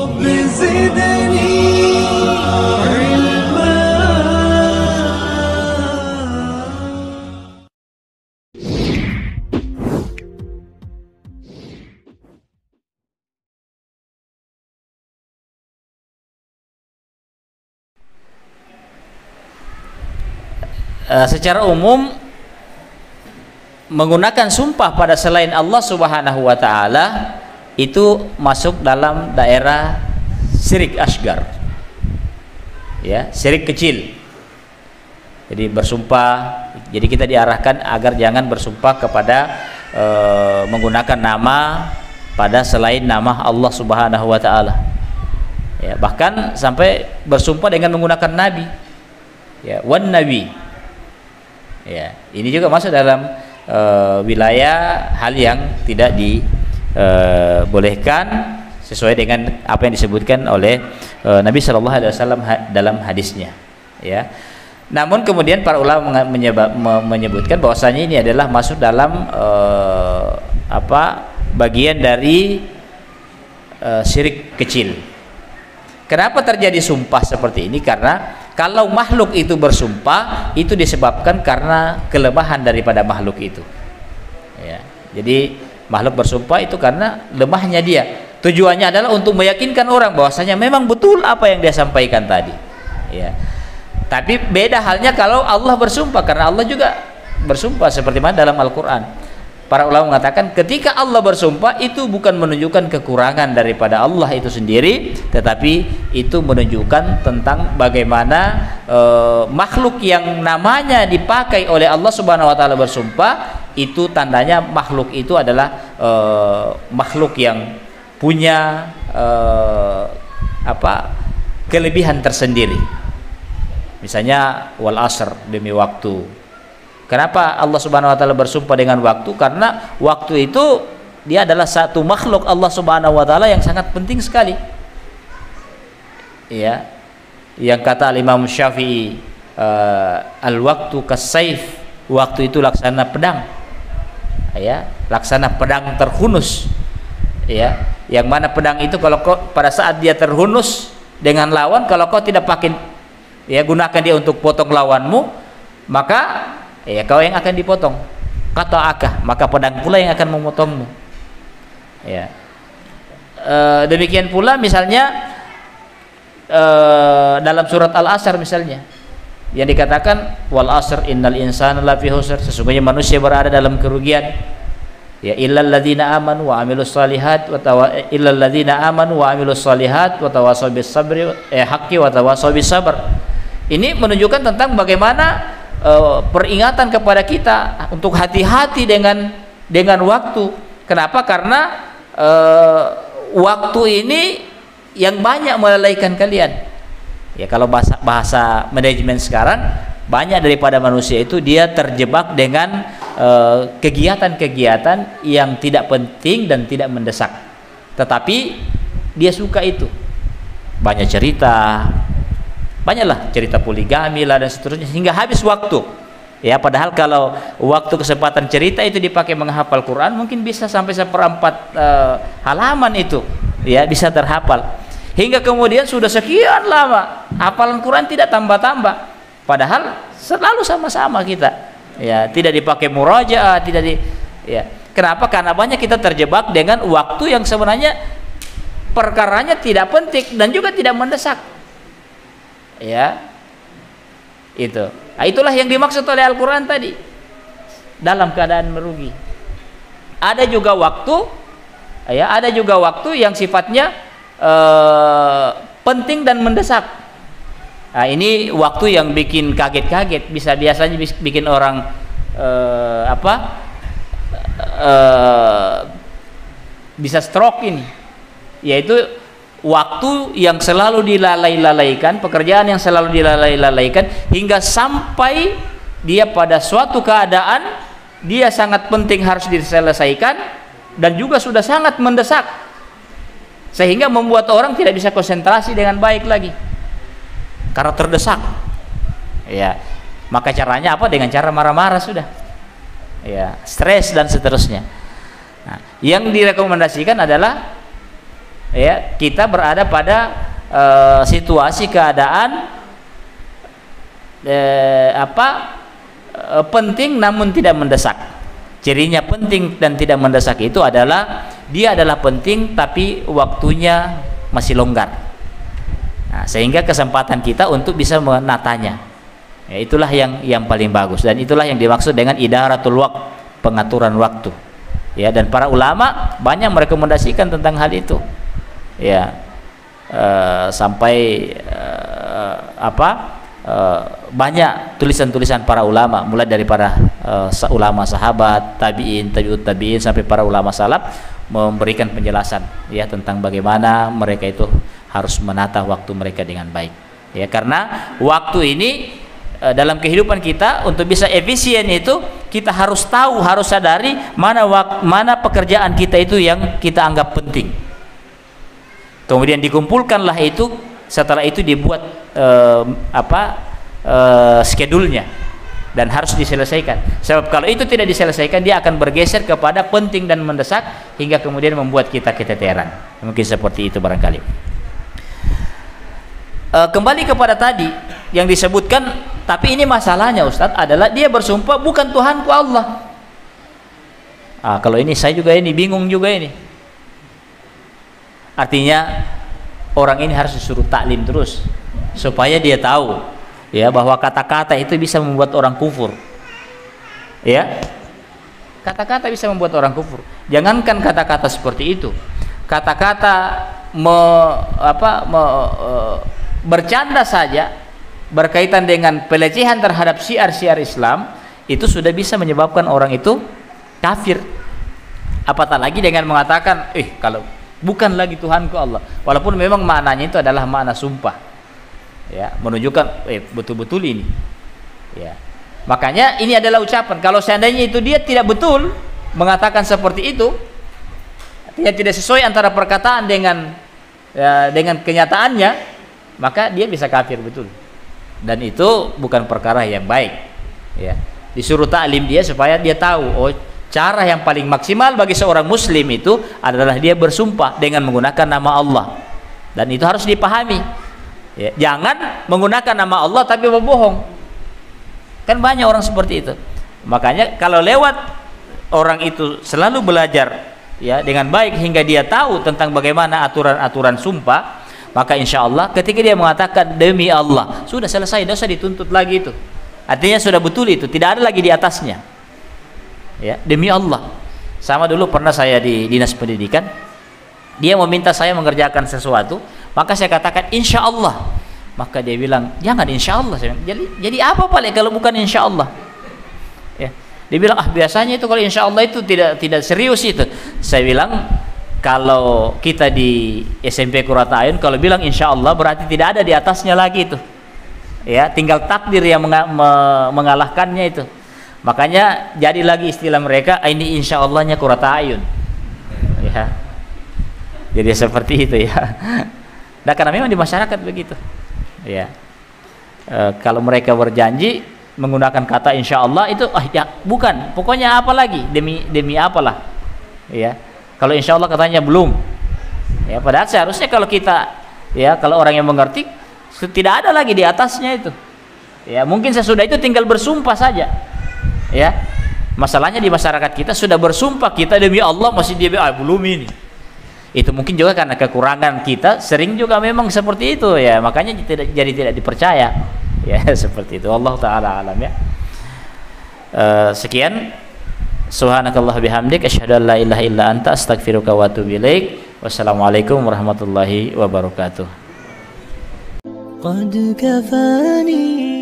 رب زدني علما. Secara umum menggunakan sumpah pada selain Allah Subhanahu wa taala itu masuk dalam daerah syirik asgar. Ya, syirik kecil. Jadi bersumpah, jadi kita diarahkan agar jangan bersumpah kepada menggunakan nama pada selain nama Allah Subhanahu wa taala. Ya, bahkan sampai bersumpah dengan menggunakan nabi. Ya, wan nabi. Ya, ini juga masuk dalam wilayah hal yang tidak dibolehkan sesuai dengan apa yang disebutkan oleh Nabi Shallallahu Alaihi Wasallam dalam hadisnya. Ya, namun kemudian para ulama menyebutkan bahwasanya ini adalah masuk dalam bagian dari syirik kecil. Kenapa terjadi sumpah seperti ini? Karena kalau makhluk itu bersumpah, itu disebabkan karena kelemahan daripada makhluk itu. Ya, jadi makhluk bersumpah itu karena lemahnya dia. Tujuannya adalah untuk meyakinkan orang bahwasanya memang betul apa yang dia sampaikan tadi. Ya. Tapi beda halnya kalau Allah bersumpah, karena Allah juga bersumpah seperti mana dalam Al-Quran. Para ulama mengatakan ketika Allah bersumpah itu bukan menunjukkan kekurangan daripada Allah itu sendiri, tetapi itu menunjukkan tentang bagaimana makhluk yang namanya dipakai oleh Allah Subhanahu wa taala bersumpah, itu tandanya makhluk itu adalah makhluk yang punya kelebihan tersendiri. Misalnya wal asr, demi waktu. Kenapa Allah Subhanahu wa taala bersumpah dengan waktu? Karena waktu itu dia adalah satu makhluk Allah Subhanahu wa taala yang sangat penting sekali. Ya. Yang kata Imam Syafi'i, al-waqtu kas-saif, waktu itu laksana pedang. Ya, laksana pedang terhunus. Ya, yang mana pedang itu kalau kau pada saat dia terhunus dengan lawan, kalau kau tidak pakai gunakan dia untuk potong lawanmu, maka kau yang akan dipotong. Kata akah, maka pedang pula yang akan memotongmu. Ya. Demikian pula misalnya dalam surat Al-Asr misalnya, yang dikatakan wal asr innal insana lafi khusr, sesungguhnya manusia berada dalam kerugian. Ya, illal ladzina amanu wa amilus shalihat wa tawasaw bis sabri haqqi wa tawasaw bis sabr. Ini menunjukkan tentang bagaimana peringatan kepada kita untuk hati-hati dengan waktu. Kenapa? Karena waktu ini yang banyak melalaikan kalian. Ya, kalau bahasa manajemen sekarang, banyak daripada manusia itu dia terjebak dengan kegiatan-kegiatan yang tidak penting dan tidak mendesak. Tetapi dia suka itu. Banyak cerita, banyaklah cerita poligami lah dan seterusnya, hingga habis waktu. Ya, padahal kalau waktu kesempatan cerita itu dipakai menghafal Quran, mungkin bisa sampai 1/4 halaman itu, ya, bisa terhafal. Hingga kemudian sudah sekian lama hafalan Quran tidak tambah-tambah, padahal selalu sama-sama kita. Ya, tidak dipakai murajaah, Kenapa? Karena banyak kita terjebak dengan waktu yang sebenarnya perkaranya tidak penting dan juga tidak mendesak. Ya, itu. Nah, itulah yang dimaksud oleh Al-Quran tadi, dalam keadaan merugi. Ada juga waktu yang sifatnya penting dan mendesak. Nah, ini waktu yang bikin kaget-kaget, biasanya bikin orang bisa stroke ini, yaitu waktu yang selalu dilalaikan, pekerjaan yang selalu dilalaikan, hingga sampai dia pada suatu keadaan dia sangat penting harus diselesaikan dan juga sudah sangat mendesak, sehingga membuat orang tidak bisa konsentrasi dengan baik lagi karena terdesak. Ya, maka caranya apa? Dengan cara marah-marah sudah. Ya, stres dan seterusnya. Nah, yang direkomendasikan adalah ya kita berada pada situasi keadaan penting namun tidak mendesak. Cirinya penting dan tidak mendesak itu adalah dia adalah penting tapi waktunya masih longgar. Nah, sehingga kesempatan kita untuk bisa menatanya, ya, itulah yang paling bagus, dan itulah yang dimaksud dengan idaratul waqt, pengaturan waktu. Ya, dan para ulama banyak merekomendasikan tentang hal itu. Ya, sampai banyak tulisan-tulisan para ulama, mulai dari para ulama sahabat, tabi'in, tabi'ut tabi'in, sampai para ulama salaf memberikan penjelasan ya tentang bagaimana mereka itu harus menata waktu mereka dengan baik. Ya, karena waktu ini dalam kehidupan kita untuk bisa efisien itu kita harus tahu, harus sadari mana pekerjaan kita itu yang kita anggap penting. Kemudian dikumpulkanlah itu, setelah itu dibuat schedule-nya dan harus diselesaikan. Sebab kalau itu tidak diselesaikan, dia akan bergeser kepada penting dan mendesak hingga kemudian membuat kita keteteran. Mungkin seperti itu barangkali. Kembali kepada tadi yang disebutkan, tapi ini masalahnya Ustadz adalah dia bersumpah bukan Tuhanku Allah. Kalau ini saya juga ini bingung juga ini. Artinya orang ini harus disuruh taklim terus supaya dia tahu ya bahwa kata-kata itu bisa membuat orang kufur. Ya, kata-kata bisa membuat orang kufur. Jangankan kata-kata seperti itu, kata-kata bercanda saja berkaitan dengan pelecehan terhadap syiar-syiar Islam itu sudah bisa menyebabkan orang itu kafir. Apatah lagi dengan mengatakan kalau bukan lagi Tuhanku Allah, walaupun memang maknanya itu adalah makna sumpah, ya, menunjukkan betul-betul ini, ya. Makanya ini adalah ucapan. Kalau seandainya itu dia tidak betul mengatakan seperti itu, artinya tidak sesuai antara perkataan dengan kenyataannya, maka dia bisa kafir betul, dan itu bukan perkara yang baik. Ya, disuruh taklim dia supaya dia tahu cara yang paling maksimal bagi seorang muslim itu adalah dia bersumpah dengan menggunakan nama Allah, dan itu harus dipahami. Ya, jangan menggunakan nama Allah tapi berbohong. Kan banyak orang seperti itu. Makanya kalau lewat orang itu selalu belajar ya dengan baik hingga dia tahu tentang bagaimana aturan-aturan sumpah, maka insya Allah ketika dia mengatakan demi Allah, sudah selesai, tidak usah dituntut lagi itu. Artinya sudah betul itu, tidak ada lagi di atasnya. Ya, demi Allah. Sama dulu pernah saya di dinas pendidikan, dia meminta saya mengerjakan sesuatu, maka saya katakan insya Allah. Maka dia bilang jangan insya Allah. Saya bilang, jadi apa paling kalau bukan insya Allah? Ya, dia bilang biasanya itu kalau insya Allah itu tidak serius itu. Saya bilang kalau kita di SMP Qurrata Ayun kalau bilang insya Allah berarti tidak ada di atasnya lagi itu. Ya, tinggal takdir yang mengalahkannya itu. Makanya jadi lagi istilah mereka ini insya Allahnya Qurrata Ayun. Ya, jadi seperti itu ya. Nah, karena memang di masyarakat begitu. Ya, kalau mereka berjanji menggunakan kata insya Allah itu ya bukan, pokoknya apa lagi demi apalah. Ya, kalau insya Allah katanya belum. Ya, padahal seharusnya kalau kita kalau orang yang mengerti tidak ada lagi di atasnya itu. Ya, mungkin sesudah itu tinggal bersumpah saja. Ya, masalahnya di masyarakat kita sudah bersumpah kita demi Allah masih dia belum ini. Itu mungkin juga karena kekurangan kita sering juga memang seperti itu ya, makanya tidak dipercaya. Ya, seperti itu. Allah taala alam ya. Sekian. Subhanakallah bihamdik asyhadu an la ilaha illa anta astaghfiruka wa atubu ilaik. Wassalamualaikum warahmatullahi wabarakatuh. قد كفاني